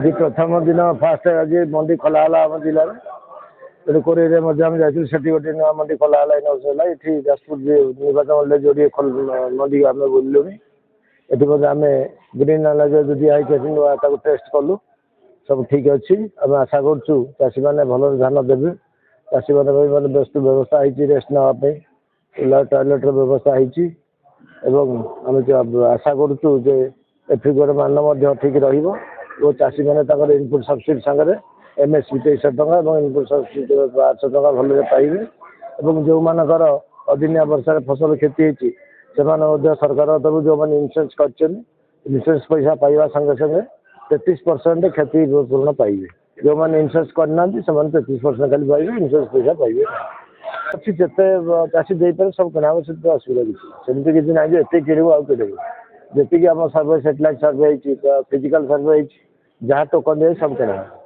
आज प्रथम दिन फास्ट आज मंडी खोला आम जिले में कोरे जाइए से गोटे नुआ मंडी खोला ये जाजपुर निर्वाचन मंडल जो मंडी आम बुलूँ ये आम ग्रीन एनालाइजर दिखाई नुआ टेस्ट कलु सब ठीक अच्छी आम आशा करूँ चाषी मैंने भल ध्यान देवे चाषी मैंने बेस्ट व्यवस्था है रेस्ट नापी टॉयलेट व्यवस्था आम आशा करूँ मान ठीक रही चाषी मैंने इनपुट सब्सिडी सागर एमएसपी 2300 टका इनपुट सब्सिडी 800 टका भले पाइबे जो मानकर अदिनिया वर्षा फसल क्षति होती सरकार तरफ जो मैंने इन्सुरेंस कर पैसा पाइबा संगे संगे 33% क्षति पूर्ण पाइबे जो मैंने इन्सुरेंस करना 33% खाली पाइबे इन्सुरेंस पैसा पाइबे अच्छी जिते चाषी देपर सब किना असुविधा किसी किसी ना ये किणव आउ जी आम सर्वे सेटेलाइट सर्वे फिजिकल सर्वे जहाँ टोकन सब किना